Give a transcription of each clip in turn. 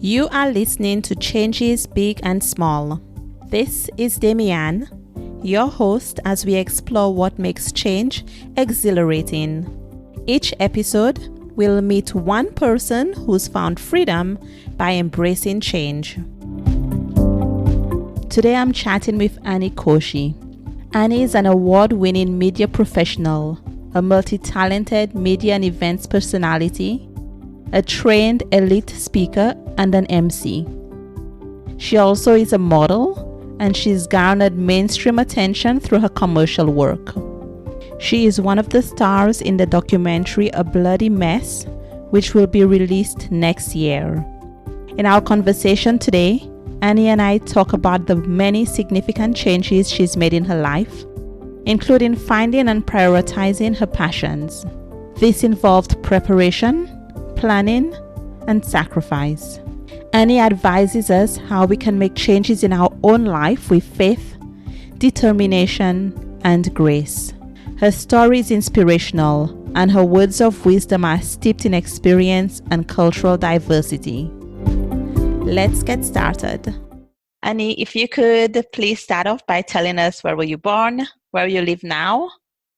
You are listening to Changes Big and Small. This is Damian, your host, as we explore what makes change exhilarating. Each episode, we'll meet one person who's found freedom by embracing change. Today I'm chatting with Annie Koshy. Annie is an award-winning media professional, a multi-talented media and events personality, a trained elite speaker, and an emcee. She also is a model, and she's garnered mainstream attention through her commercial work. She is one of the stars in the documentary A Bloody Mess, which will be released next year. In our conversation today, Annie and I talk about the many significant changes she's made in her life, including finding and prioritizing her passions. This involved preparation, planning, and sacrifice. Annie advises us how we can make changes in our own life with faith, determination, and grace. Her story is inspirational, and her words of wisdom are steeped in experience and cultural diversity. Let's get started. Annie, if you could please start off by telling us where were you born, where you live now,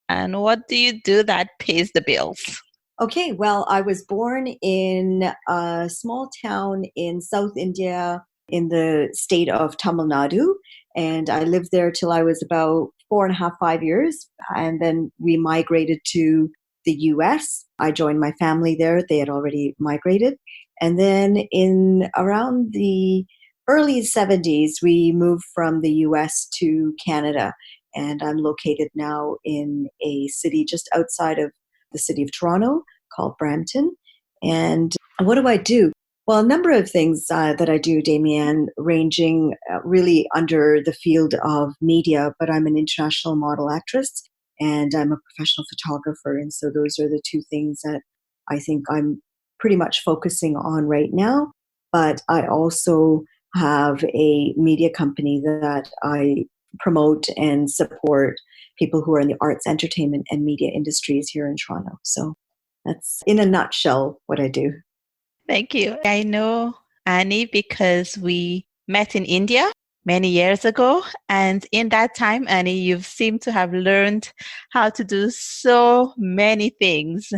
and what do you do that pays the bills? Okay, well, I was born in a small town in South India in the state of Tamil Nadu, and I lived there till I was about 4.5, 5 years, and then we migrated to the US. I joined my family there. They had already migrated. And then in around the early 70s, we moved from the US to Canada, and I'm located now in a city just outside of the city of Toronto called Brampton. And what do I do? Well, a number of things that I do, Damian, ranging really under the field of media, but I'm an international model actress and I'm a professional photographer. And so those are the two things that I think I'm pretty much focusing on right now. But I also have a media company that I promote and support people who are in the arts, entertainment, and media industries here in Toronto. So that's in a nutshell what I do. Thank you. I know Annie because we met in India many years ago. And in that time, Annie, you've seemed to have learned how to do so many things.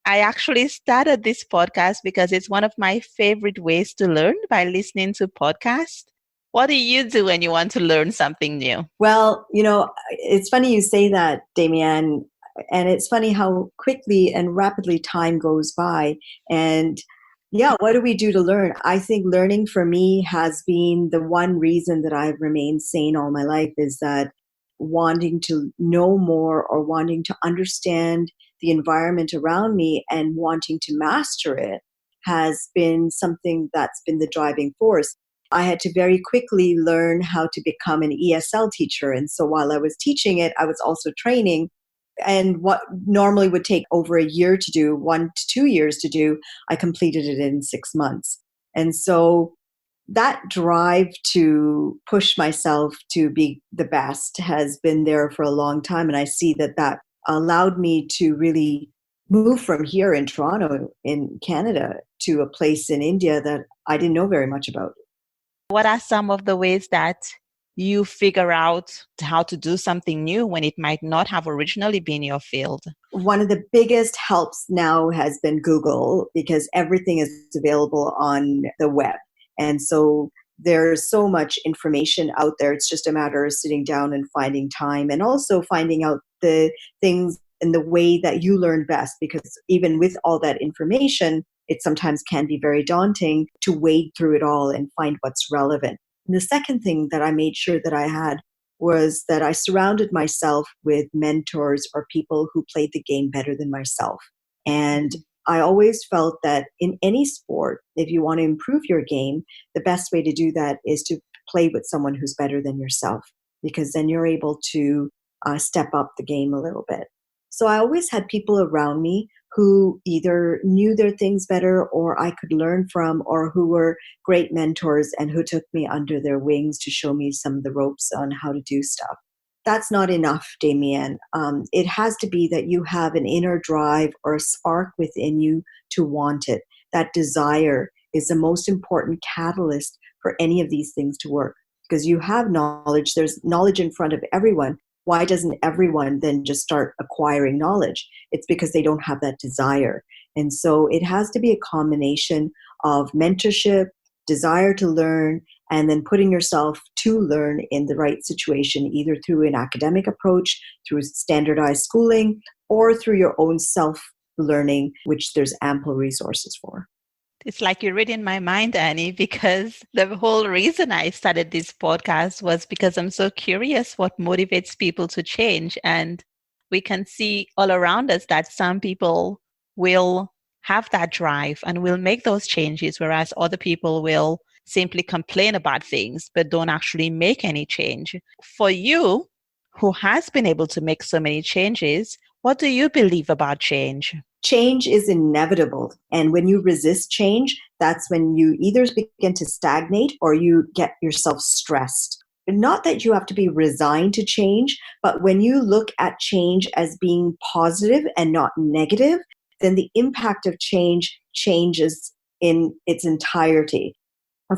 I actually started this podcast because it's one of my favorite ways to learn, by listening to podcasts. What do you do when you want to learn something new? Well, it's funny you say that, Damian. And it's funny how quickly and rapidly time goes by. And yeah, what do we do to learn? I think learning for me has been the one reason that I've remained sane all my life, is that wanting to know more or wanting to understand the environment around me and wanting to master it has been something that's been the driving force. I had to very quickly learn how to become an ESL teacher. And so while I was teaching it, I was also training. And what normally would take over a year to do, 1 to 2 years to do, I completed it in 6 months. And so that drive to push myself to be the best has been there for a long time. And I see that allowed me to really move from here in Toronto, in Canada, to a place in India that I didn't know very much about. What are some of the ways that you figure out how to do something new when it might not have originally been your field? One of the biggest helps now has been Google, because everything is available on the web. And so there's so much information out there. It's just a matter of sitting down and finding time, and also finding out the things in the way that you learn best, because even with all that information, it sometimes can be very daunting to wade through it all and find what's relevant. And the second thing that I made sure that I had was that I surrounded myself with mentors or people who played the game better than myself. And I always felt that in any sport, if you want to improve your game, the best way to do that is to play with someone who's better than yourself, because then you're able to step up the game a little bit. So I always had people around me who either knew their things better or I could learn from, or who were great mentors and who took me under their wings to show me some of the ropes on how to do stuff. That's not enough, Damian. It has to be that you have an inner drive or a spark within you to want it, that desire. is the most important catalyst for any of these things to work. Because you have knowledge, there's knowledge in front of everyone. Why doesn't everyone then just start acquiring knowledge? It's because they don't have that desire. And so it has to be a combination of mentorship, desire to learn, and then putting yourself to learn in the right situation, either through an academic approach, through standardized schooling, or through your own self-learning, which there's ample resources for. It's like you're reading my mind, Annie, because the whole reason I started this podcast was because I'm so curious what motivates people to change. And we can see all around us that some people will have that drive and will make those changes, whereas other people will simply complain about things but don't actually make any change. For you, who has been able to make so many changes, what do you believe about change? Change is inevitable. And when you resist change, that's when you either begin to stagnate or you get yourself stressed. Not that you have to be resigned to change, but when you look at change as being positive and not negative, then the impact of change changes in its entirety.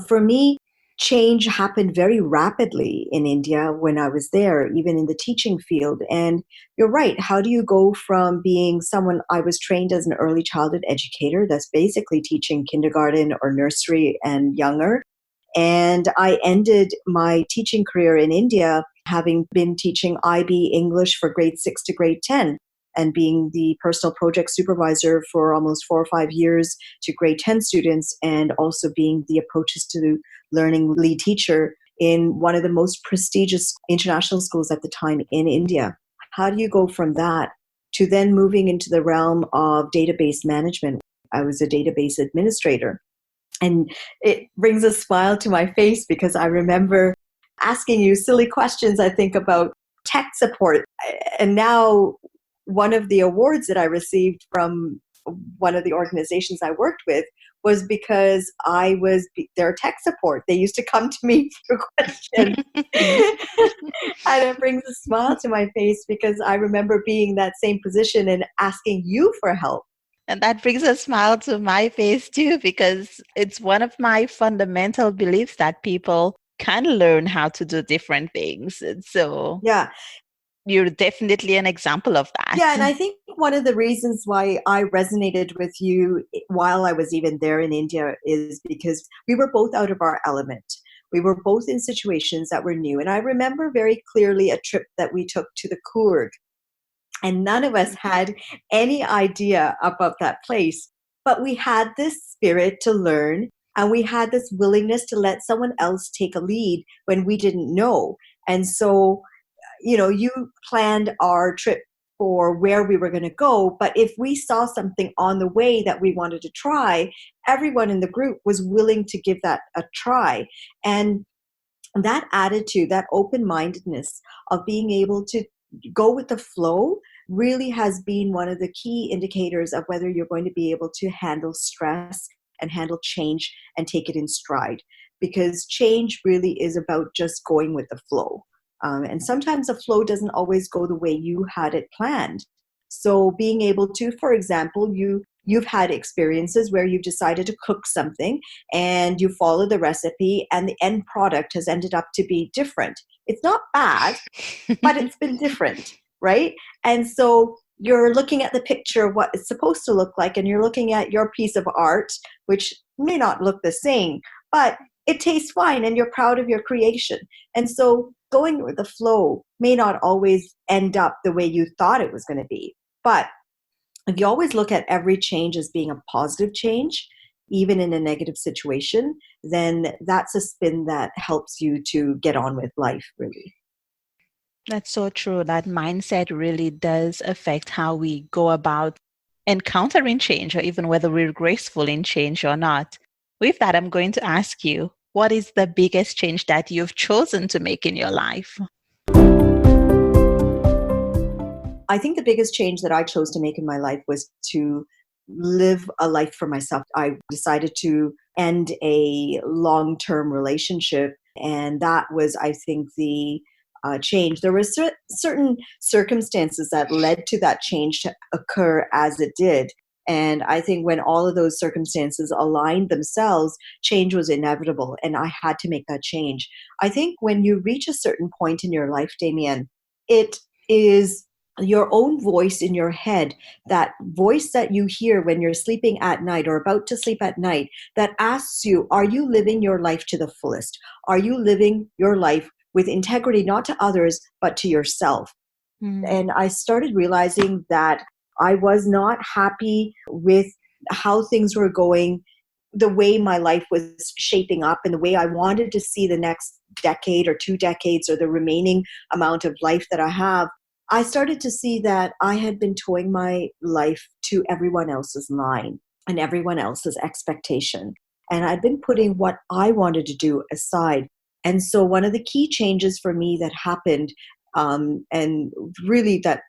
For me, change happened very rapidly in India when I was there, even in the teaching field. And you're right. How do you go from being someone, I was trained as an early childhood educator, that's basically teaching kindergarten or nursery and younger. And I ended my teaching career in India having been teaching IB English for grade 6 to grade 10 and being the personal project supervisor for almost 4 or 5 years to grade 10 students, and also being the approaches to learning lead teacher in one of the most prestigious international schools at the time in India. How do you go from that to then moving into the realm of database management? I was a database administrator. And it brings a smile to my face because I remember asking you silly questions, I think, about tech support. And now one of the awards that I received from one of the organizations I worked with was because I was their tech support. They used to come to me for questions. And it brings a smile to my face because I remember being in that same position and asking you for help. And that brings a smile to my face too, because it's one of my fundamental beliefs that people can learn how to do different things. And so yeah, you're definitely an example of that. Yeah, and I think one of the reasons why I resonated with you while I was even there in India is because we were both out of our element. We were both in situations that were new. And I remember very clearly a trip that we took to the Coorg. And none of us had any idea about that place. But we had this spirit to learn, and we had this willingness to let someone else take a lead when we didn't know. And so, you planned our trip for where we were going to go. But if we saw something on the way that we wanted to try, everyone in the group was willing to give that a try. And that attitude, that open-mindedness of being able to go with the flow really has been one of the key indicators of whether you're going to be able to handle stress and handle change and take it in stride. Because change really is about just going with the flow. And sometimes the flow doesn't always go the way you had it planned. So being able to, for example, you've had experiences where you've decided to cook something and you follow the recipe and the end product has ended up to be different. It's not bad, but it's been different, right? And so you're looking at the picture of what it's supposed to look like, and you're looking at your piece of art, which may not look the same, but it tastes fine and you're proud of your creation. And so going with the flow may not always end up the way you thought it was going to be. But if you always look at every change as being a positive change, even in a negative situation, then that's a spin that helps you to get on with life, really. That's so true. That mindset really does affect how we go about encountering change, or even whether we're graceful in change or not. With that, I'm going to ask you, what is the biggest change that you've chosen to make in your life? I think the biggest change that I chose to make in my life was to live a life for myself. I decided to end a long-term relationship, and that was, I think, the change. There were certain circumstances that led to that change to occur as it did. And I think when all of those circumstances aligned themselves, change was inevitable. And I had to make that change. I think when you reach a certain point in your life, Damien, it is your own voice in your head, that voice that you hear when you're sleeping at night or about to sleep at night, that asks you, are you living your life to the fullest? Are you living your life with integrity, not to others, but to yourself? And I started realizing that I was not happy with how things were going, the way my life was shaping up, and the way I wanted to see the next decade or 2 decades or the remaining amount of life that I have. I started to see that I had been towing my life to everyone else's line and everyone else's expectation. And I'd been putting what I wanted to do aside. And so one of the key changes for me that happened, and really that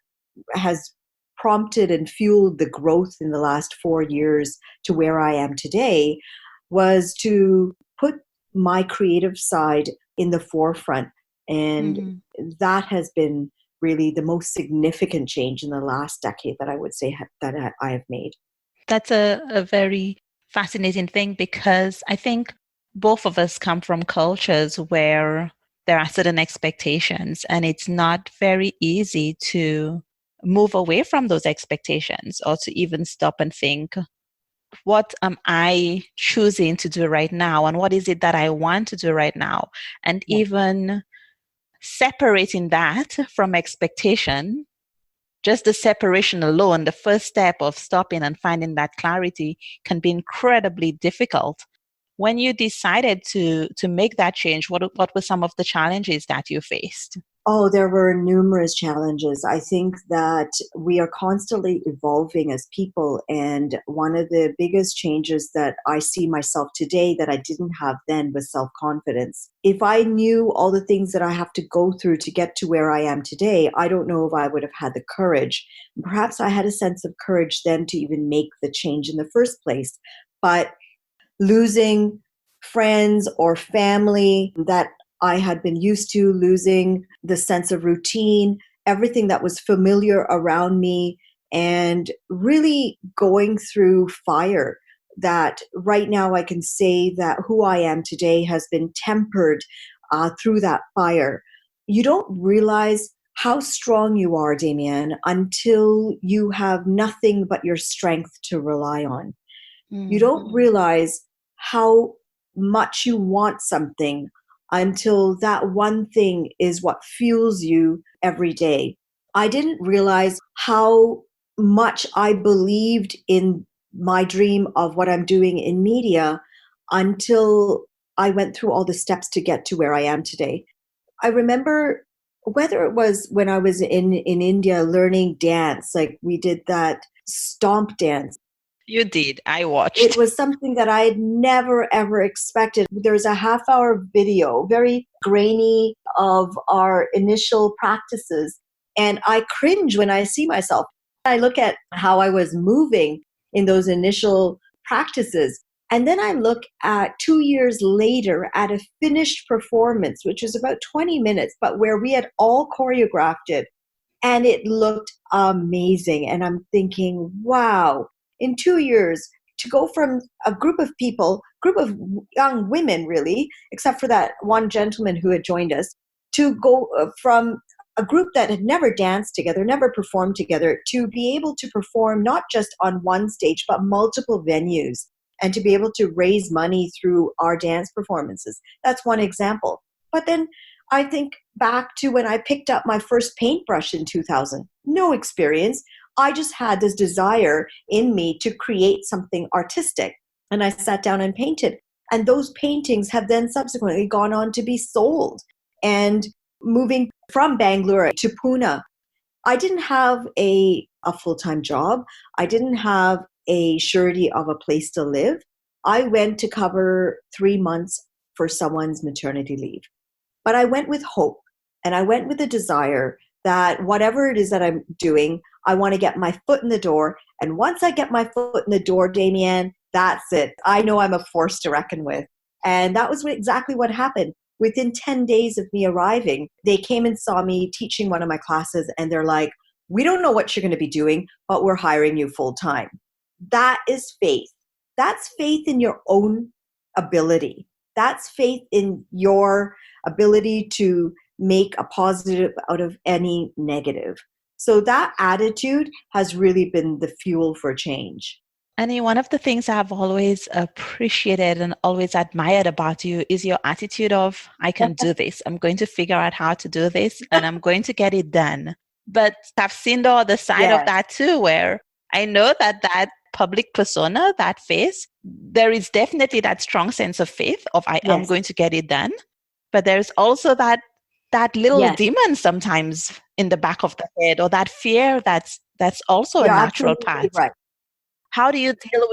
has prompted and fueled the growth in the last 4 years to where I am today, was to put my creative side in the forefront. And that has been really the most significant change in the last decade that I would say that I have made. That's a very fascinating thing, because I think both of us come from cultures where there are certain expectations, and it's not very easy to move away from those expectations, or to even stop and think, what am I choosing to do right now? And what is it that I want to do right now? And Yeah. even separating that from expectation, just the separation alone, the first step of stopping and finding that clarity, can be incredibly difficult. When you decided to make that change, what were some of the challenges that you faced? Oh, there were numerous challenges. I think that we are constantly evolving as people. And one of the biggest changes that I see myself today that I didn't have then was self-confidence. If I knew all the things that I have to go through to get to where I am today, I don't know if I would have had the courage. Perhaps I had a sense of courage then to even make the change in the first place. But losing friends or family that I had been used to, losing the sense of routine, everything that was familiar around me, and really going through fire. That right now I can say that who I am today has been tempered through that fire. You don't realize how strong you are, Damien, until you have nothing but your strength to rely on. You don't realize how much you want something until that one thing is what fuels you every day. I didn't realize how much I believed in my dream of what I'm doing in media until I went through all the steps to get to where I am today. I remember, whether it was when I was in India learning dance, like we did that stomp dance. You did. I It watched. was something that I had never, ever expected. There's a half-hour video, very grainy, of our initial practices. And I cringe when I see myself. I look at how I was moving in those initial practices. And then I look at 2 years later at a finished performance, which was about 20 minutes, but where we had all choreographed it. And it looked amazing. And I'm thinking, wow, in 2 years, to go from a group of people, group of young women really, except for that one gentleman who had joined us, to go from a group that had never danced together, never performed together, to be able to perform not just on one stage, but multiple venues, and to be able to raise money through our dance performances. That's one example. But then I think back to when I picked up my first paintbrush in 2000. No experience. I just had this desire in me to create something artistic. And I sat down and painted. And those paintings have then subsequently gone on to be sold. And moving from Bangalore to Pune, I didn't have a full-time job. I didn't have a surety of a place to live. I went to cover 3 months for someone's maternity leave. But I went with hope, and I went with a desire that whatever it is that I'm doing, I want to get my foot in the door. And once I get my foot in the door, Damien, that's it. I know I'm a force to reckon with. And that was exactly what happened. Within 10 days of me arriving, they came and saw me teaching one of my classes, and they're like, we don't know what you're going to be doing, but we're hiring you full time. that is faith. That's faith in your own ability. That's faith in your ability to make a positive out of any negative. So that attitude has really been the fuel for change. Annie, one of the things I've always appreciated and always admired about you is your attitude of, I can do this. I'm going to figure out how to do this and I'm going to get it done. But I've seen the other side of Yes. that too, where I know that public persona, that face, there is definitely that strong sense of faith of I am Yes. going to get it done. But there's also that little Yes. demon sometimes in the back of the head, or that fear that's also You're a natural absolutely part. right. How do you deal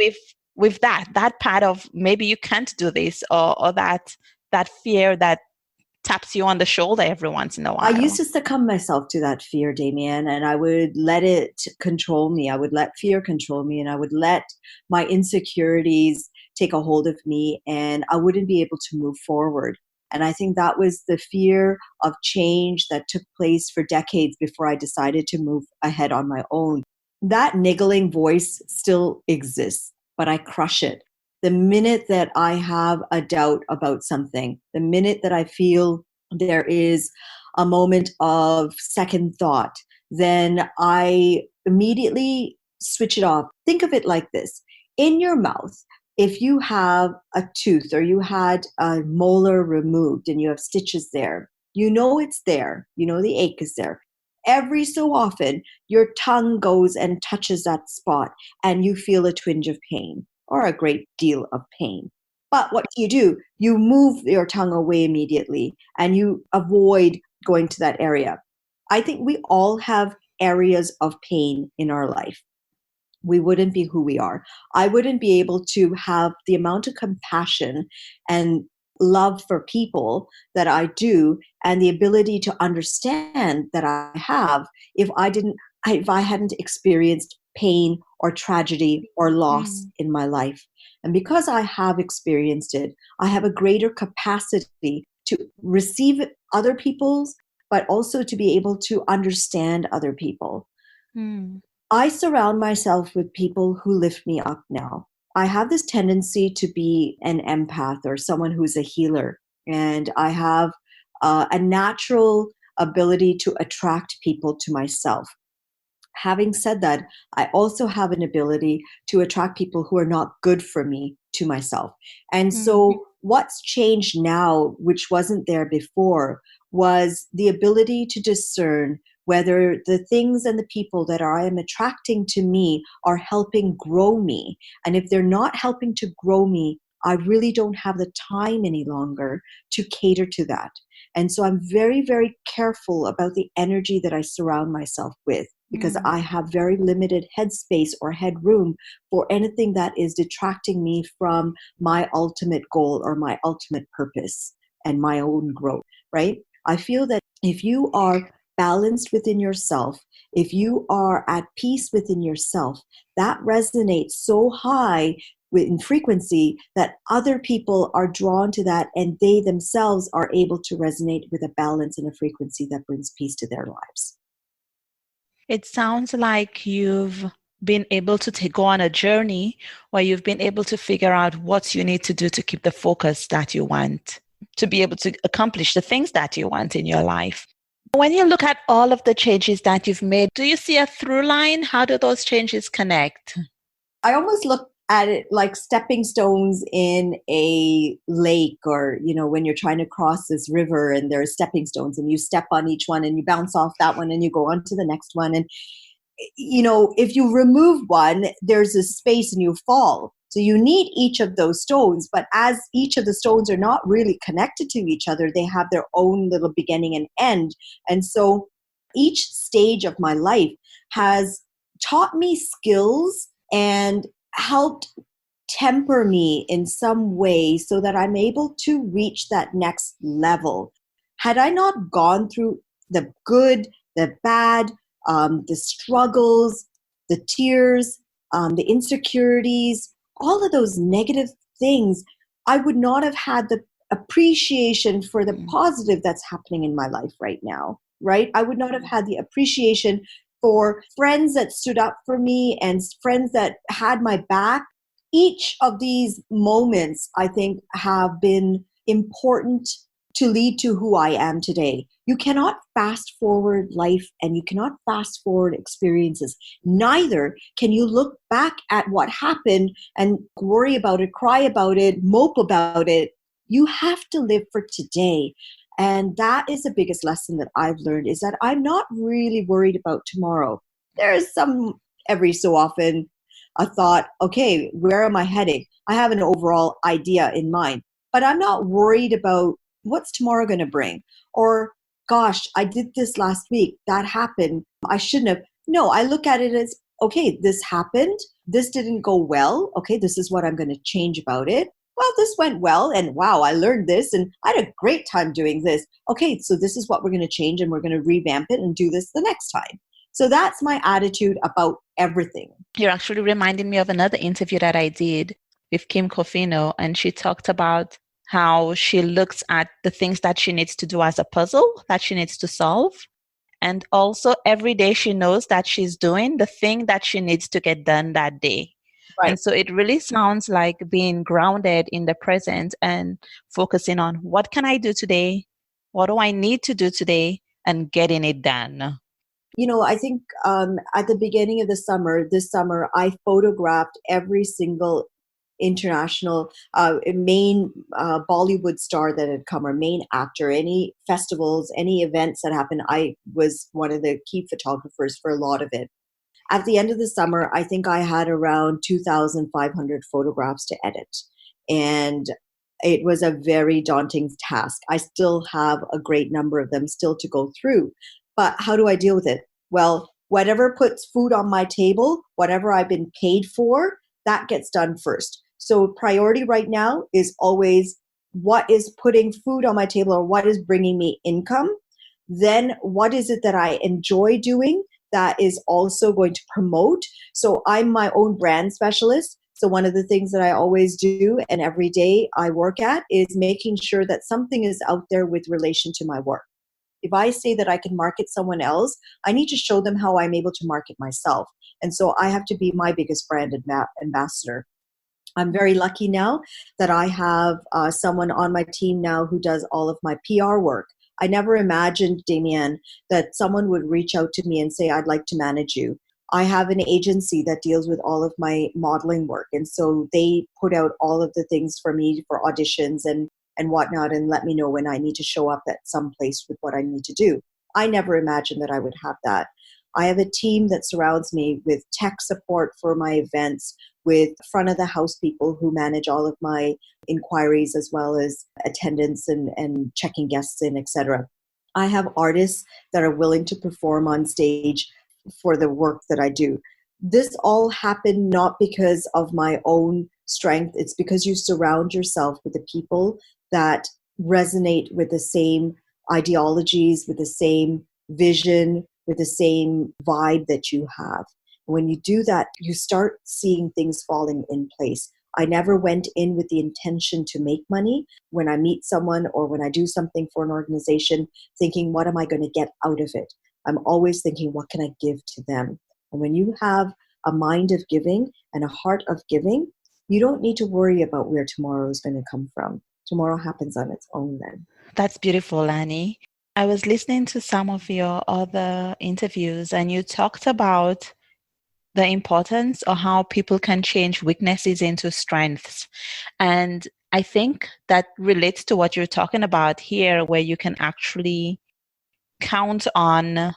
with that part of maybe you can't do this, or that fear that taps you on the shoulder every once in a I used while? to succumb myself to that fear, Damien, and I would let it control me. I would let fear control me, and I would let my insecurities take a hold of me, and I wouldn't be able to move forward. And I think that was the fear of change that took place for decades before I decided to move ahead on my own. That niggling voice still exists, but I crush it. The minute that I have a doubt about something, the minute that I feel there is a moment of second thought, then I immediately switch it off. Think of it like this. In your mouth, if you have a tooth or you had a molar removed and you have stitches there, you know it's there. You know the ache is there. Every so often, your tongue goes and touches that spot and you feel a twinge of pain or a great deal of pain. But what do? You move your tongue away immediately and you avoid going to that area. I think we all have areas of pain in our life. We wouldn't be who we are. I wouldn't be able to have the amount of compassion and love for people that I do and the ability to understand that I have if I hadn't experienced pain or tragedy or loss in my life. And because I have experienced it, I have a greater capacity to receive other people's, but also to be able to understand other people. Mm. I surround myself with people who lift me up now. I have this tendency to be an empath or someone who's a healer, and I have a natural ability to attract people to myself. Having said that, I also have an ability to attract people who are not good for me to myself. And so, what's changed now, which wasn't there before, was the ability to discern whether the things and the people that I am attracting to me are helping grow me. And if they're not helping to grow me, I really don't have the time any longer to cater to that. And so I'm very, very careful about the energy that I surround myself with because I have very limited headspace or headroom for anything that is detracting me from my ultimate goal or my ultimate purpose and my own growth, right? I feel that if you are balanced within yourself, if you are at peace within yourself, that resonates so high in frequency that other people are drawn to that and they themselves are able to resonate with a balance and a frequency that brings peace to their lives. It sounds like you've been able to go on a journey where you've been able to figure out what you need to do to keep the focus that you want, to be able to accomplish the things that you want in your life. When you look at all of the changes that you've made, do you see a through line? How do those changes connect? I almost look at it like stepping stones in a lake, or, you know, when you're trying to cross this river and there are stepping stones and you step on each one and you bounce off that one and you go on to the next one. And, you know, if you remove one, there's a space and you fall. So you need each of those stones, but as each of the stones are not really connected to each other, they have their own little beginning and end. And so each stage of my life has taught me skills and helped temper me in some way so that I'm able to reach that next level. Had I not gone through the good, the bad, the struggles, the tears, the insecurities, all of those negative things, I would not have had the appreciation for the positive that's happening in my life right now, right? I would not have had the appreciation for friends that stood up for me and friends that had my back. Each of these moments, I think, have been important to lead to who I am today. You cannot fast forward life and you cannot fast forward experiences. Neither can you look back at what happened and worry about it, cry about it, mope about it. You have to live for today. And that is the biggest lesson that I've learned, is that I'm not really worried about tomorrow. There is some, every so often, a thought, okay, where am I heading? I have an overall idea in mind, but I'm not worried about what's tomorrow going to bring? Or, gosh, I did this last week. That happened. I shouldn't have. No, I look at it as, okay, this happened. This didn't go well. Okay, this is what I'm going to change about it. Well, this went well. And wow, I learned this and I had a great time doing this. Okay, so this is what we're going to change and we're going to revamp it and do this the next time. So that's my attitude about everything. You're actually reminding me of another interview that I did with Kim Kofino, and she talked about how she looks at the things that she needs to do as a puzzle that she needs to solve. And also every day she knows that she's doing the thing that she needs to get done that day. Right. And so it really sounds like being grounded in the present and focusing on what can I do today? What do I need to do today? And getting it done. You know, I think at the beginning of this summer, I photographed every single international main Bollywood star that had come, or main actor, any festivals, any events that happened. I was one of the key photographers for a lot of it. At the end of the summer, I think I had around 2,500 photographs to edit. And it was a very daunting task. I still have a great number of them still to go through. But how do I deal with it? Well, whatever puts food on my table, whatever I've been paid for, that gets done first. So priority right now is always what is putting food on my table, or what is bringing me income. Then what is it that I enjoy doing that is also going to promote? So I'm my own brand specialist. So one of the things that I always do and every day I work at is making sure that something is out there with relation to my work. If I say that I can market someone else, I need to show them how I'm able to market myself. And so I have to be my biggest brand ambassador. I'm very lucky now that I have someone on my team now who does all of my PR work. I never imagined, Damien, that someone would reach out to me and say, I'd like to manage you. I have an agency that deals with all of my modeling work. And so they put out all of the things for me for auditions and whatnot, and let me know when I need to show up at some place with what I need to do. I never imagined that I would have that. I have a team that surrounds me with tech support for my events, with front of the house people who manage all of my inquiries as well as attendance and checking guests in, etc. I have artists that are willing to perform on stage for the work that I do. This all happened not because of my own strength. It's because you surround yourself with the people that resonate with the same ideologies, with the same vision, with the same vibe that you have. When you do that, you start seeing things falling in place. I never went in with the intention to make money. When I meet someone or when I do something for an organization, thinking, what am I going to get out of it? I'm always thinking, what can I give to them? And when you have a mind of giving and a heart of giving, you don't need to worry about where tomorrow is going to come from. Tomorrow happens on its own then. That's beautiful, Annie. I was listening to some of your other interviews, and you talked about the importance of how people can change weaknesses into strengths. And I think that relates to what you're talking about here, where you can actually count on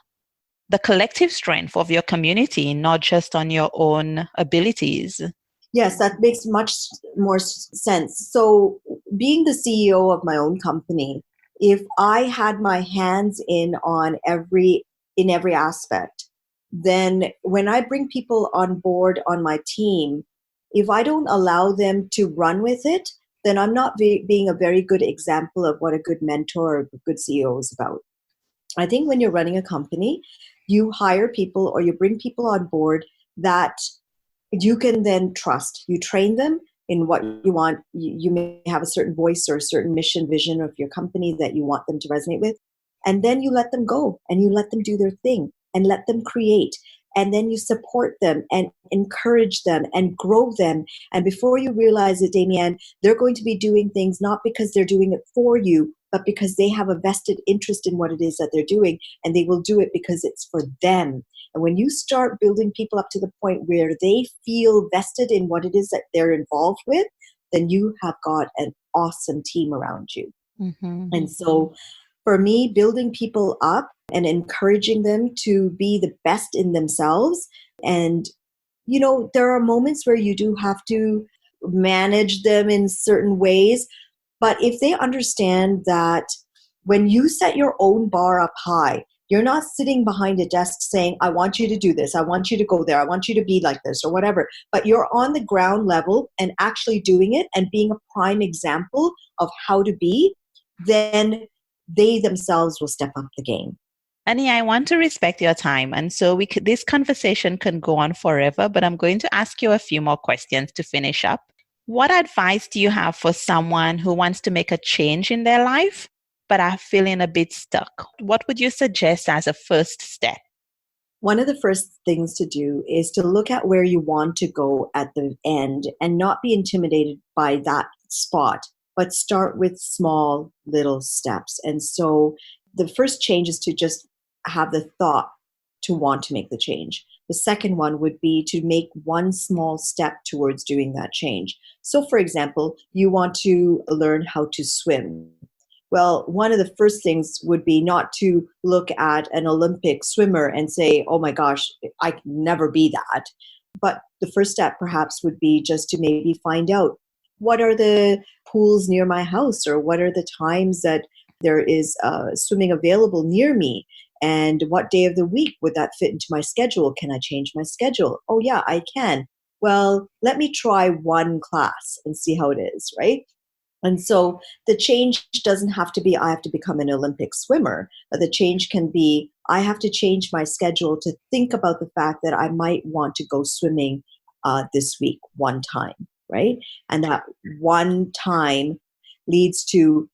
the collective strength of your community, not just on your own abilities. Yes, that makes much more sense. So being the CEO of my own company, if I had my hands in every aspect, then when I bring people on board on my team, if I don't allow them to run with it, then I'm not being a very good example of what a good mentor or a good CEO is about. I think when you're running a company, you hire people or you bring people on board that you can then trust. You train them in what you want. You may have a certain voice or a certain mission, vision of your company that you want them to resonate with. And then you let them go and you let them do their thing. and let them create. And then you support them and encourage them and grow them. And before you realize it, Damien, they're going to be doing things not because they're doing it for you, but because they have a vested interest in what it is that they're doing. And they will do it because it's for them. And when you start building people up to the point where they feel vested in what it is that they're involved with, then you have got an awesome team around you. Mm-hmm. And so for me, building people up and encouraging them to be the best in themselves. And, you know, there are moments where you do have to manage them in certain ways. But if they understand that when you set your own bar up high, you're not sitting behind a desk saying, I want you to do this, I want you to go there, I want you to be like this or whatever, but you're on the ground level and actually doing it and being a prime example of how to be, then they themselves will step up the game. Annie, I want to respect your time. And so this conversation can go on forever, but I'm going to ask you a few more questions to finish up. What advice do you have for someone who wants to make a change in their life, but are feeling a bit stuck? What would you suggest as a first step? One of the first things to do is to look at where you want to go at the end and not be intimidated by that spot, but start with small little steps. And so the first change is to just have the thought to want to make the change. The second one would be to make one small step towards doing that change. So, for example, you want to learn how to swim. Well, one of the first things would be not to look at an Olympic swimmer and say, oh my gosh, I can never be that. But the first step perhaps would be just to maybe find out what are the pools near my house, or what are the times that there is swimming available near me, and what day of the week would that fit into my schedule? Can I change my schedule? Oh yeah, I can. Well, let me try one class and see how it is, right? And so the change doesn't have to be, I have to become an Olympic swimmer, but the change can be, I have to change my schedule to think about the fact that I might want to go swimming this week one time, right? And that one time leads to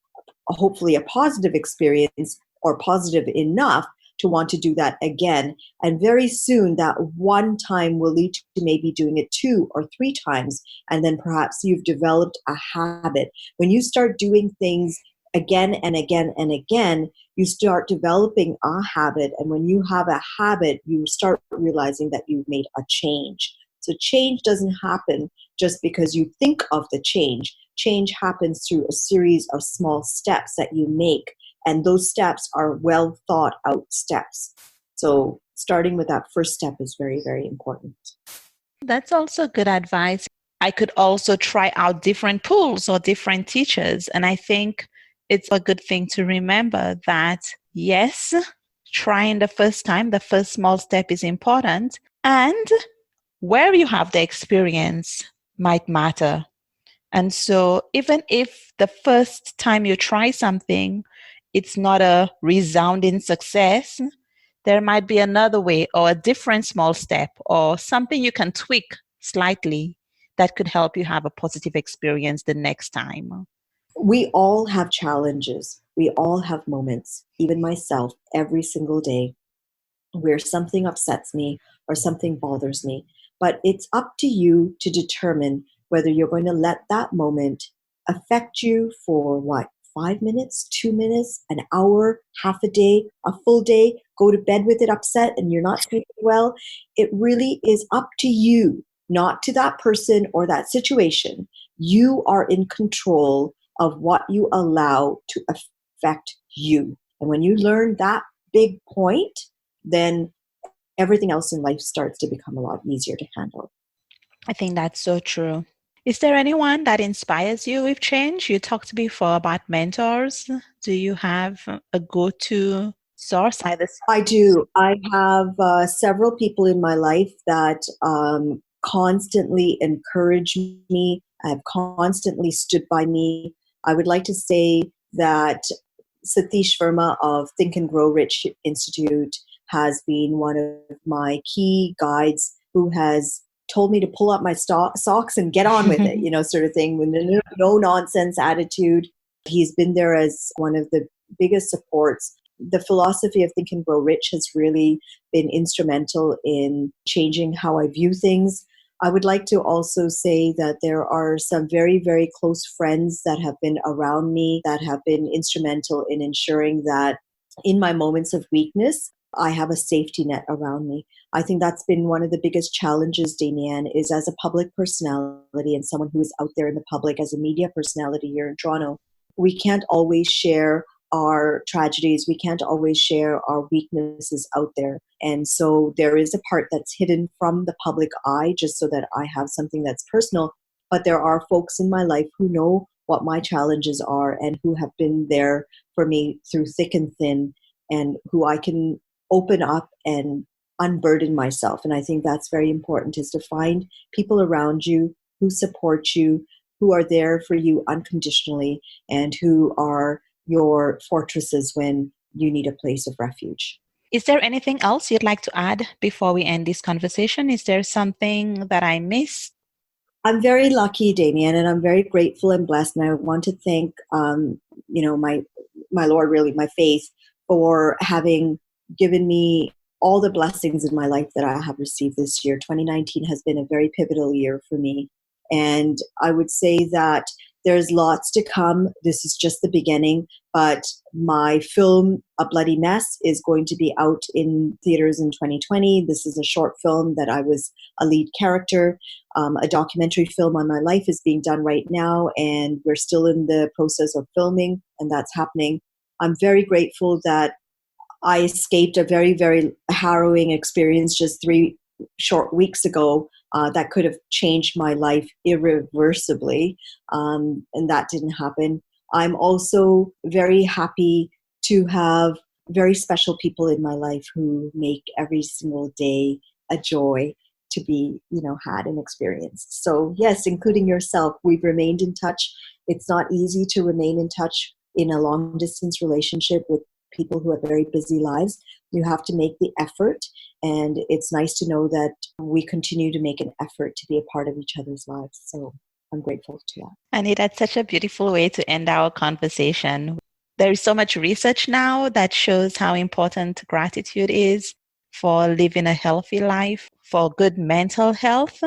hopefully a positive experience, or positive enough to want to do that again. And very soon that one time will lead to maybe doing it 2 or 3 times. And then perhaps you've developed a habit. When you start doing things again and again and again, you start developing a habit. And when you have a habit, you start realizing that you've made a change. So change doesn't happen just because you think of the change. Change happens through a series of small steps that you make. And those steps are well thought out steps. So starting with that first step is very, very important. That's also good advice. I could also try out different pools or different teachers. And I think it's a good thing to remember that, yes, trying the first time, the first small step is important. And where you have the experience might matter. And so even if the first time you try something, it's not a resounding success, there might be another way or a different small step or something you can tweak slightly that could help you have a positive experience the next time. We all have challenges. We all have moments, even myself, every single day, where something upsets me or something bothers me. But it's up to you to determine whether you're going to let that moment affect you for what? 5 minutes, 2 minutes, an hour, half a day, a full day, go to bed with it upset and you're not sleeping well. It really is up to you, not to that person or that situation. You are in control of what you allow to affect you. And when you learn that big point, then everything else in life starts to become a lot easier to handle. I think that's so true. Is there anyone that inspires you with change? You talked before about mentors. Do you have a go-to source? I do. I have several people in my life that constantly encourage me, have constantly stood by me. I would like to say that Satish Verma of Think and Grow Rich Institute has been one of my key guides, who has told me to pull up my socks and get on with it, sort of thing, with no nonsense attitude. He's been there as one of the biggest supports. the philosophy of Think and Grow Rich has really been instrumental in changing how I view things. I would like to also say that there are some very, very close friends that have been around me that have been instrumental in ensuring that in my moments of weakness, I have a safety net around me. I think that's been one of the biggest challenges, Damien, is as a public personality and someone who is out there in the public as a media personality here in Toronto, we can't always share our tragedies. We can't always share our weaknesses out there. And so there is a part that's hidden from the public eye just so that I have something that's personal. But there are folks in my life who know what my challenges are and who have been there for me through thick and thin and who I can open up and unburden myself. And I think that's very important, is to find people around you who support you, who are there for you unconditionally, and who are your fortresses when you need a place of refuge. Is there anything else you'd like to add before we end this conversation? Is there something that I missed? I'm very lucky, Damien, and I'm very grateful and blessed. And I want to thank, my Lord, really, my faith, for having given me all the blessings in my life that I have received this year. 2019 has been a very pivotal year for me. And I would say that there's lots to come. This is just the beginning, but my film, A Bloody Mess, is going to be out in theaters in 2020. This is a short film that I was a lead character. A documentary film on my life is being done right now, and we're still in the process of filming, and that's happening. I'm very grateful that I escaped a very, very harrowing experience just 3 short weeks ago that could have changed my life irreversibly, and that didn't happen. I'm also very happy to have very special people in my life who make every single day a joy to be, had and experienced. So yes, including yourself, we've remained in touch. It's not easy to remain in touch in a long distance relationship with people who have very busy lives. You have to make the effort, and it's nice to know that we continue to make an effort to be a part of each other's lives. So I'm grateful to that. Annie, that's such a beautiful way to end our conversation. There is so much research now that shows how important gratitude is for living a healthy life, for good mental health.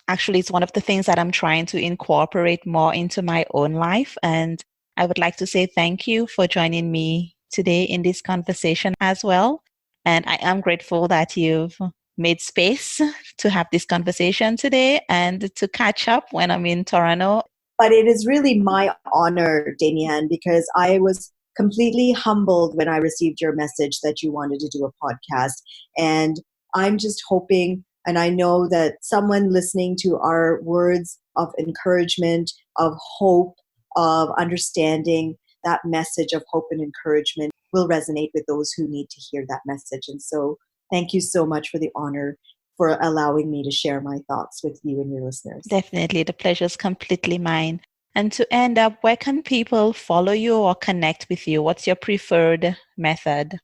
Actually, it's one of the things that I'm trying to incorporate more into my own life. And I would like to say thank you for joining me today in this conversation as well. And I am grateful that you've made space to have this conversation today and to catch up when I'm in Toronto. But it is really my honor, Damien, because I was completely humbled when I received your message that you wanted to do a podcast. And I'm just hoping, and I know that someone listening to our words of encouragement, of hope, of understanding, that message of hope and encouragement will resonate with those who need to hear that message. And so thank you so much for the honor for allowing me to share my thoughts with you and your listeners. Definitely. The pleasure is completely mine. And to end up, where can people follow you or connect with you? What's your preferred method?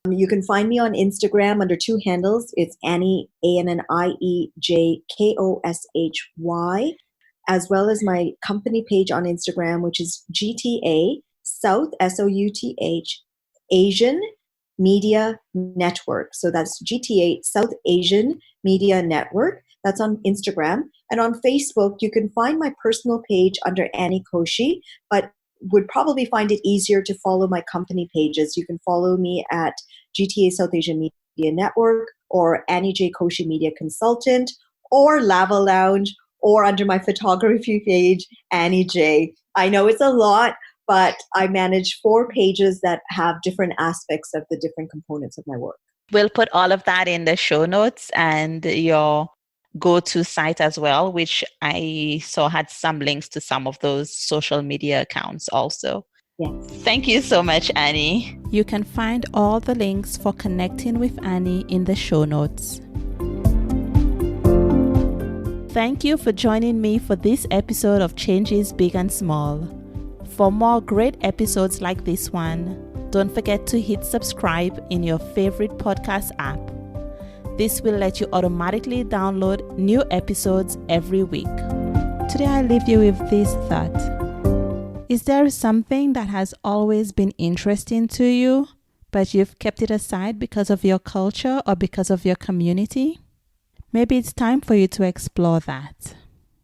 You can find me on Instagram under 2 handles. It's Annie, ANNIEJKOSHY, as well as my company page on Instagram, which is GTA South, SOUTH, Asian Media Network. So that's GTA South Asian Media Network. That's on Instagram. And on Facebook, you can find my personal page under Annie Koshy, but would probably find it easier to follow my company pages. You can follow me at GTA South Asian Media Network or Annie J. Koshy Media Consultant or Lava Lounge or under my photography page, Annie J. I know it's a lot, but I manage 4 pages that have different aspects of the different components of my work. We'll put all of that in the show notes and your go-to site as well, which I saw had some links to some of those social media accounts also. Yes. Thank you so much, Annie. You can find all the links for connecting with Annie in the show notes. Thank you for joining me for this episode of Changes Big and Small. For more great episodes like this one, don't forget to hit subscribe in your favorite podcast app. This will let you automatically download new episodes every week. Today I leave you with this thought. Is there something that has always been interesting to you, but you've kept it aside because of your culture or because of your community? Maybe it's time for you to explore that.